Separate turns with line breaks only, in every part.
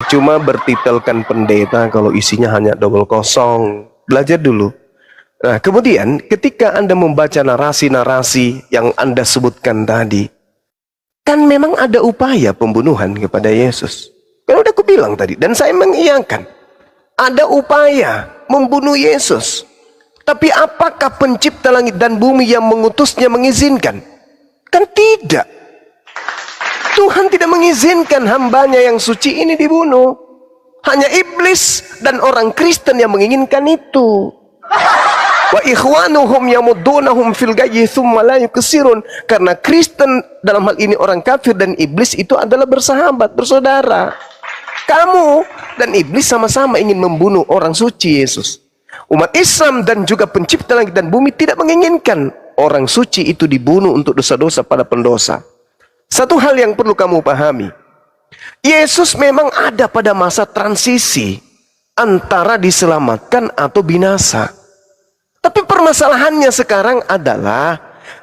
cuma bertitelkan pendeta kalau isinya hanya double kosong. Belajar dulu. Nah, kemudian ketika Anda membaca narasi-narasi yang Anda sebutkan tadi, kan memang ada upaya pembunuhan kepada Yesus. Kan udah aku bilang tadi, dan saya mengiyakan. Ada upaya membunuh Yesus. Tapi apakah pencipta langit dan bumi yang mengutusnya mengizinkan? Kan tidak. Tuhan tidak mengizinkan hambanya yang suci ini dibunuh. Hanya iblis dan orang Kristen yang menginginkan itu. Wa ikhwanuhum yamuddunahum fil gayyi tsumma la yuksirun. Karena Kristen dalam hal ini orang kafir dan iblis itu adalah bersahabat, bersaudara. Kamu dan iblis sama-sama ingin membunuh orang suci Yesus. Umat Islam dan juga pencipta langit dan bumi tidak menginginkan orang suci itu dibunuh untuk dosa-dosa para pendosa. Satu hal yang perlu kamu pahami, Yesus memang ada pada masa transisi antara diselamatkan atau binasa. Tapi permasalahannya sekarang adalah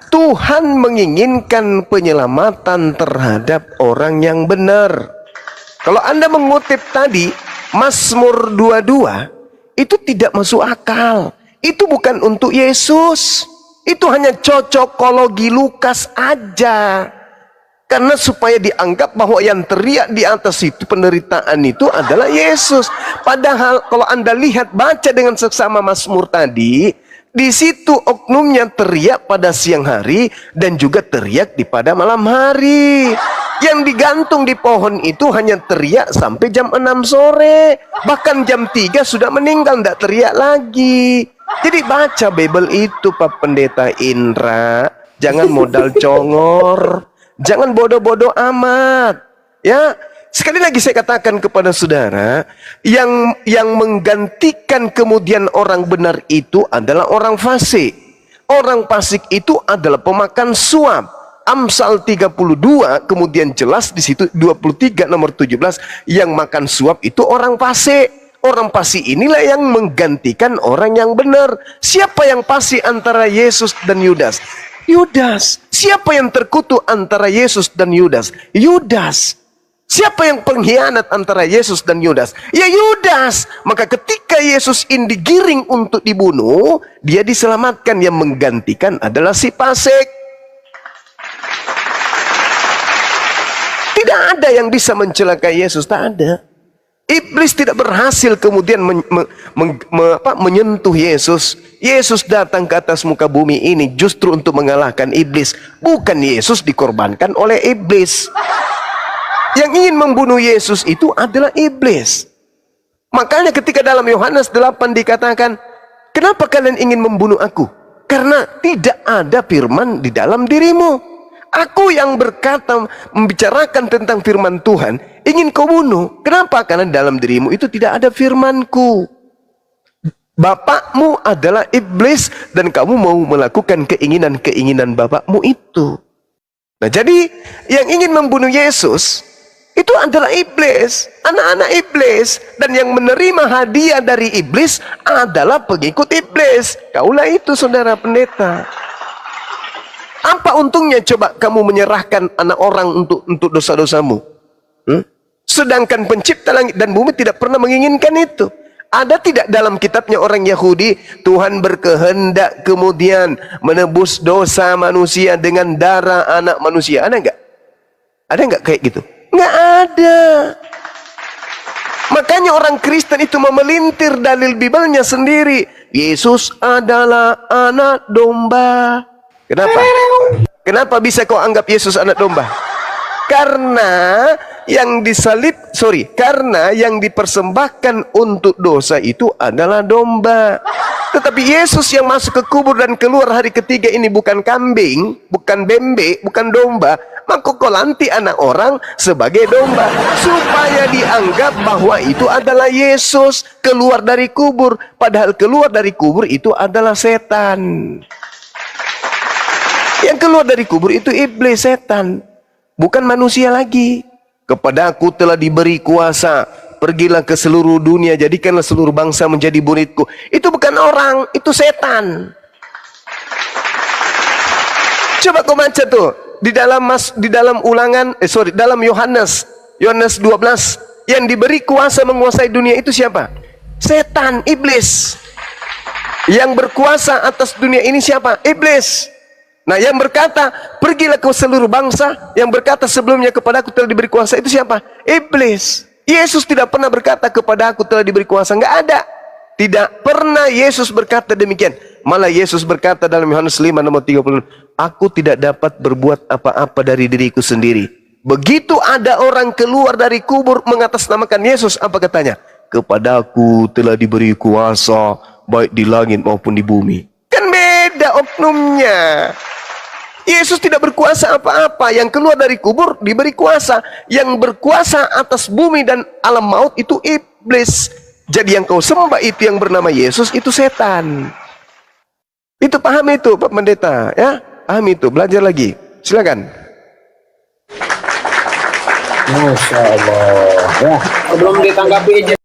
Tuhan menginginkan penyelamatan terhadap orang yang benar. Kalau Anda mengutip tadi Mazmur 22, itu tidak masuk akal. Itu bukan untuk Yesus. Itu hanya cocokologi Lukas aja. Karena supaya dianggap bahwa yang teriak di atas itu penderitaan itu adalah Yesus. Padahal kalau Anda lihat, baca dengan seksama Mazmur tadi, di situ oknumnya teriak pada siang hari dan juga teriak di pada malam hari. Yang digantung di pohon itu hanya teriak sampai jam 6 sore. Bahkan jam 3 sudah meninggal, tidak teriak lagi. Jadi baca Bible itu Pak Pendeta Indra. Jangan modal congor. Jangan bodoh-bodoh amat. Ya, sekali lagi saya katakan kepada saudara, yang menggantikan kemudian orang benar itu adalah orang fasik. Orang fasik itu adalah pemakan suap. Amsal 32 kemudian jelas di situ 23 nomor 17, yang makan suap itu orang fasik. Orang fasik inilah yang menggantikan orang yang benar. Siapa yang fasik antara Yesus dan Yudas? Yudas. Siapa yang terkutuk antara Yesus dan Yudas? Yudas. Siapa yang pengkhianat antara Yesus dan Yudas? Ya Yudas. Maka ketika Yesus ini digiring untuk dibunuh, dia diselamatkan. Yang menggantikan adalah si fasik. Tidak ada yang bisa mencelakai Yesus, tak ada. Iblis tidak berhasil kemudian menyentuh Yesus. Yesus datang ke atas muka bumi ini justru untuk mengalahkan iblis. Bukan Yesus dikorbankan oleh iblis. Yang ingin membunuh Yesus itu adalah iblis. Makanya ketika dalam Yohanes 8 dikatakan, kenapa kalian ingin membunuh aku? Karena tidak ada firman di dalam dirimu. Aku yang berkata, membicarakan tentang firman Tuhan, ingin kau bunuh. Kenapa? Karena dalam dirimu itu tidak ada firmanku. Bapakmu adalah iblis dan kamu mau melakukan keinginan-keinginan bapakmu itu. Nah, jadi yang ingin membunuh Yesus itu adalah iblis, anak-anak iblis, dan yang menerima hadiah dari iblis adalah pengikut iblis. Kaulah itu saudara pendeta. Apa untungnya coba kamu menyerahkan anak orang untuk dosa-dosamu? Sedangkan pencipta langit dan bumi tidak pernah menginginkan itu. Ada tidak dalam kitabnya orang Yahudi, Tuhan berkehendak kemudian menebus dosa manusia dengan darah anak manusia? Ada enggak? Ada enggak kayak gitu? Enggak ada. Makanya orang Kristen itu memelintir dalil Biblenya sendiri. Yesus adalah anak domba. Kenapa? Kenapa bisa kau anggap Yesus anak domba? Karena karena yang dipersembahkan untuk dosa itu adalah domba. Tetapi Yesus yang masuk ke kubur dan keluar hari ketiga ini bukan kambing, bukan bembe, bukan domba. Maka kau lantik anak orang sebagai domba supaya dianggap bahwa itu adalah Yesus keluar dari kubur. Padahal keluar dari kubur itu adalah setan. Yang keluar dari kubur itu iblis, setan, bukan manusia lagi. Kepada aku telah diberi kuasa, pergilah ke seluruh dunia, jadikanlah seluruh bangsa menjadi muridku. Itu bukan orang, itu setan. Coba kau baca tuh di dalam Yohanes 12 Yang diberi kuasa menguasai dunia itu siapa? Setan, iblis. Yang berkuasa atas dunia ini siapa? Iblis. Nah, yang berkata, pergilah ke seluruh bangsa, yang berkata sebelumnya kepada aku telah diberi kuasa itu siapa? Iblis. Yesus tidak pernah berkata kepada aku telah diberi kuasa, nggak ada. Tidak pernah Yesus berkata demikian. Malah Yesus berkata dalam Yohanes 5 nomor 30, aku tidak dapat berbuat apa-apa dari diriku sendiri. Begitu ada orang keluar dari kubur mengatasnamakan Yesus, apa katanya? Kepadaku telah diberi kuasa baik di langit maupun di bumi. Kan beda oknumnya. Yesus tidak berkuasa apa-apa. Yang keluar dari kubur diberi kuasa. Yang berkuasa atas bumi dan alam maut itu iblis. Jadi yang kau sembah itu yang bernama Yesus itu setan. Itu paham itu Pak Pendeta, ya? Paham itu, belajar lagi. Silakan.
Masya Allah. Ya, sebelum ditanggapi izin